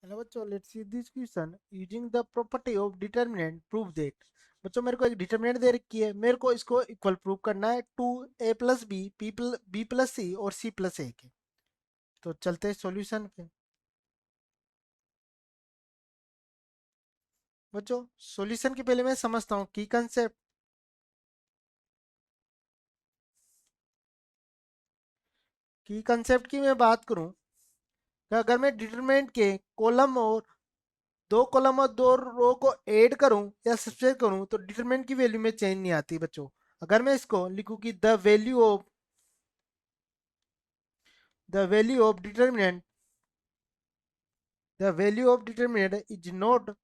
Hello बच्चों, let's see this question using the property of determinant prove that. बच्चों मेरे को एक डिटर्मिनेंट दे रखी है, मेरे को इसको इक्वल प्रूव करना है to A plus B B plus C और सी प्लस ए के। तो चलते हैं सॉल्यूशन पे। बच्चों सॉल्यूशन के पहले मैं समझता हूँ की कंसेप्ट की मैं बात करूँ कि अगर मैं डिटर्मिनेंट के कॉलम और दो कॉलम और दो रो को ऐड करूं या सब्ट्रैक्ट करूं तो डिटरमिनेंट की वैल्यू में चेंज नहीं आती बच्चों। अगर मैं इसको लिखूं कि the value of determinant is not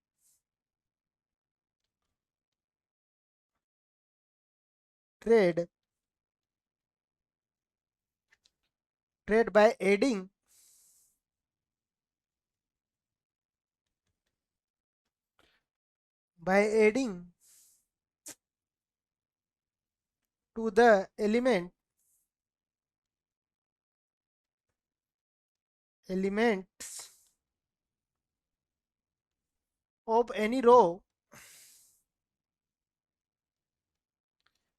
trade trade by adding to the elements of any row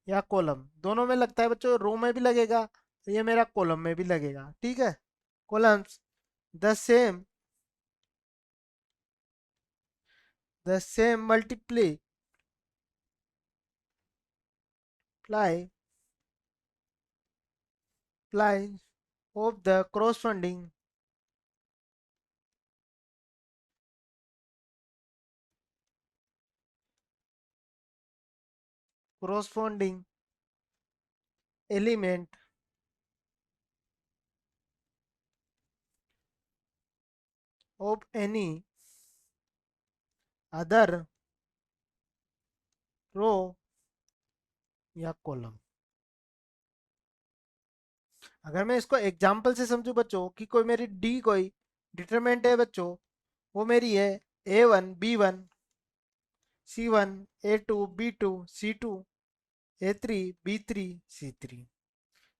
या कॉलम। दोनों में लगता है बच्चों, रो में भी लगेगा, ये मेरा कॉलम में भी लगेगा, ठीक है। Columns the same the same multiply of the corresponding element of any other रो या कॉलम। अगर मैं इसको एग्जाम्पल से समझूं बच्चों कि कोई डिटरमिनेंट है बच्चों, वो मेरी है A1 B1 C1 A2 B2 C2 A3 B3 C3।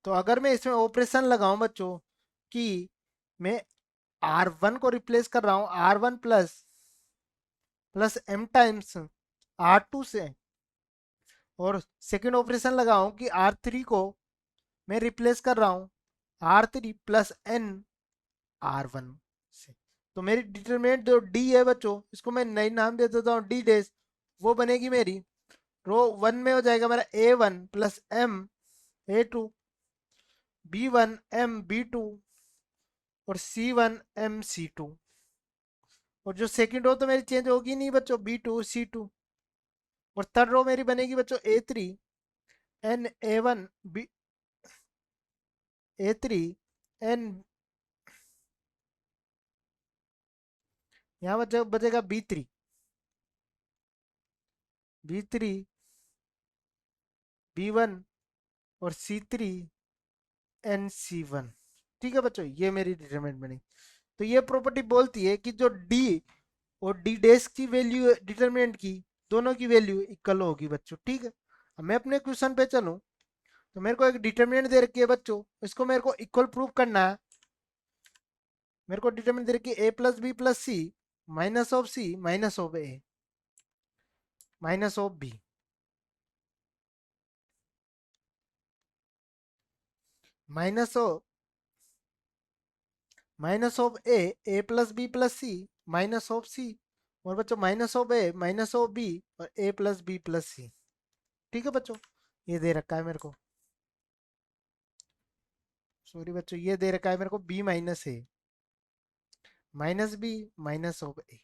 तो अगर मैं इसमें ऑपरेशन लगाऊं बच्चों कि मैं R1 को रिप्लेस कर रहा हूं R1 plus M times R2 से, और सेकंड ऑपरेशन लगाऊं कि R3 को मैं रिप्लेस कर रहा हूं R3 प्लस N R1 से, तो मेरी डिटरमिनेंट जो D है बच्चों, इसको मैं नई नाम दे देता हूँ D डैश। वो बनेगी मेरी रो वन में हो जाएगा मेरा A1 plus M A2 B1 M B2 और C1 M C2। और जो सेकंड रो तो मेरी चेंज होगी नहीं बच्चों, B2 C2। और थर्ड रो मेरी बनेगी बच्चों A3 N A1 B A3 N, यहाँ बचेगा B3 B1 और C3 NC1। ठीक है बच्चों, ये मेरी डिटरमिनेंट बनी। तो ये प्रॉपर्टी बोलती है कि जो D और D डैश की वैल्यू डिटरमिनेंट की, दोनों की वैल्यू इक्वल होगी बच्चों, ठीक है। अब मैं अपने क्वेश्चन पे चलूं तो मेरे को एक डिटरमिनेंट दे रखी है बच्चों, इसको मेरे को इक्वल प्रूव करना है। मेरे को डिटरमिनेंट दे रखी है A plus B plus C minus of C minus of A minus of B minus of A plus B plus C minus of C, और बच्चों minus of A minus of B और A plus B plus C. ठीक है बच्चों, ये दे रखा है मेरे को, सॉरी बच्चों, ये दे रखा है मेरे को B minus A minus B minus of A.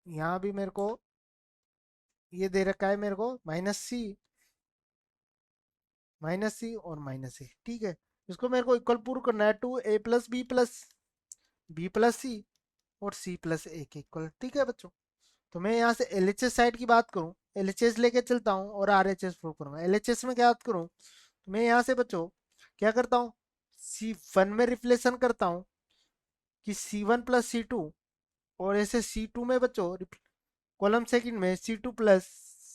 यहाँ भी मेरे को ये दे रखा है मेरे को माइनस सी और माइनस ए, ठीक है। इसको मेरे को इक्वल प्रूव करना है to A plus B plus C और सी प्लस ए के इक्वल, ठीक है बच्चों। तो मैं यहाँ से एलएचएस साइड की बात करूँ, एलएचएस लेके चलता हूँ और आरएचएस प्रूव करूंगा। एलएचएस में क्या बात करूँ, तो मैं यहाँ से बच्चों क्या करता हूँ, C1 में रिप्लेसन करता हूँ कि C1 प्लस C2, और ऐसे C2 में बच्चों कॉलम सेकंड में C2 प्लस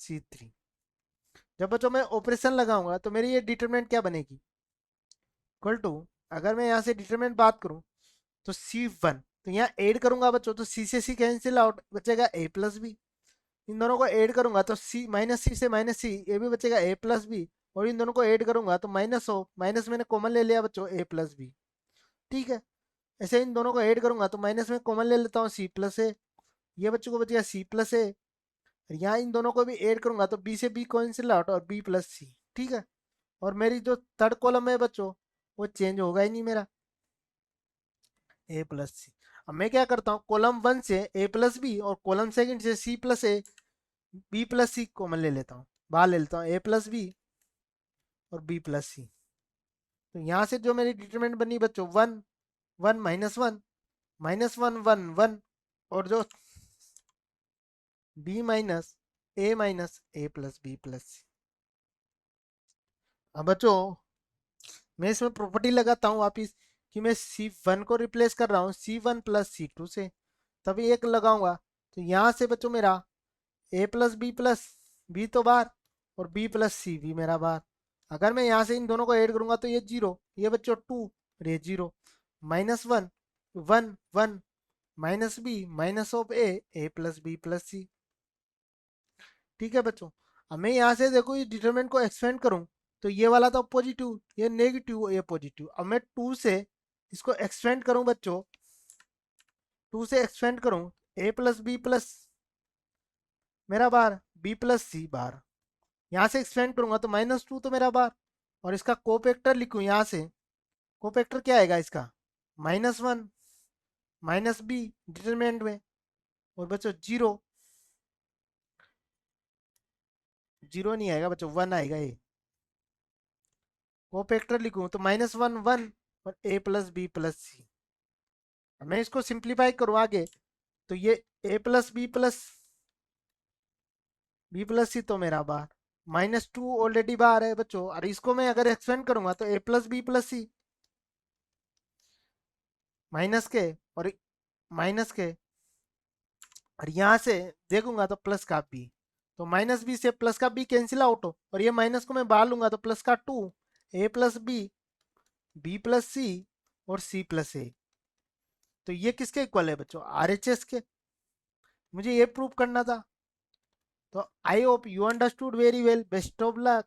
C3। जब बच्चों मैं ऑपरेशन लगाऊंगा तो मेरी ये डिटरमिनेंट क्या बनेगी, इक्वल टू, अगर मैं यहाँ से डिटरमिनेंट बात करूँ तो C1, तो यहाँ ऐड करूंगा बच्चों तो C से C कैंसिल आउट, बचेगा A प्लस बी। इन दोनों को ऐड करूंगा तो C माइनस सी से माइनस सी, ये भी बचेगा A प्लस बी। और इन दोनों को ऐड करूंगा तो माइनस हो, माइनस मैंने कॉमन ले लिया बच्चों A प्लस बी। ठीक है, ऐसे इन दोनों को ऐड करूंगा तो माइनस में कॉमन ले लेता हूँ C प्लस ए, ये बच्चों को बचेगा C प्लस ए। यहाँ इन दोनों को भी ऐड करूंगा तो B से B कैंसिल आउट और B प्लस सी। ठीक है, और मेरी जो थर्ड कॉलम है बच्चों वो चेंज होगा ही नहीं मेरा, ए प्लस सी। अब मैं क्या करता हूँ, कॉलम वन से ए प्लस बी और कॉलम सेकंड से C plus A B plus C common ले लेता हूँ, बाहर ले लेता हूँ ए प्लस बी और बी प्लस सी। तो यहाँ से जो मेरी डिटरमिनेंट बनी बच्चों, one one minus one, minus one one one, और जो B minus A plus B plus C. अब बच्चों मैं इसमें प्रॉपर्टी लगाता हूँ वापिस कि मैं C1 को रिप्लेस कर रहा हूँ C1 प्लस C2 से, तभी एक लगाऊंगा। तो यहाँ से बच्चों मेरा प्लस बी तो बाहर और बी प्लस सी भी मेरा बाहर। अगर मैं यहाँ से इन दोनों को ऐड करूंगा तो ये जीरो, ये बच्चों टू और ये zero, minus one one one, minus B minus of A plus B plus C. ठीक है बच्चों, अब मैं यहाँ से देखो ये डिटरमिनेंट को एक्सपेंड करूँ तो ये वाला तो पॉजिटिव, ये नेगेटिव, ये पॉजिटिव। अब मैं टू से इसको एक्सपेंड करूँ बच्चों, टू से एक्सपेंड करूँ, ए प्लस बी प्लस मेरा बार, बी प्लस सी बार। यहाँ से एक्सपेंड करूंगा तो माइनस टू तो मेरा बार, और इसका कोफैक्टर लिखूं यहाँ से, कोफैक्टर क्या आएगा इसका, minus one minus B determinant में, और बच्चों जीरो, जीरो नहीं आएगा बच्चों, वन आएगा ये। कोफैक्टर लिखूं तो माइनस वन वन और ए प्लस बी प्लस सी। मैं इसको सिंप्लीफाई करूं आगे तो ये ए प्लस बी प्लस सी तो मेरा बार, माइनस टू ऑलरेडी बाहर है बच्चों, और इसको मैं अगर एक्सपेंड करूंगा तो ए plus B plus C, minus के और माइनस के, और यहाँ से देखूंगा तो प्लस का बी, तो माइनस बी से प्लस का बी कैंसिल आउट हो, और ये माइनस को मैं बाहर लूंगा तो प्लस का two, A plus B plus C और सी प्लस ए। तो ये किसके इक्वल है बच्चों, आरएचएस के। मुझे ये प्रूव करना था। तो I hope you understood very well, best of luck.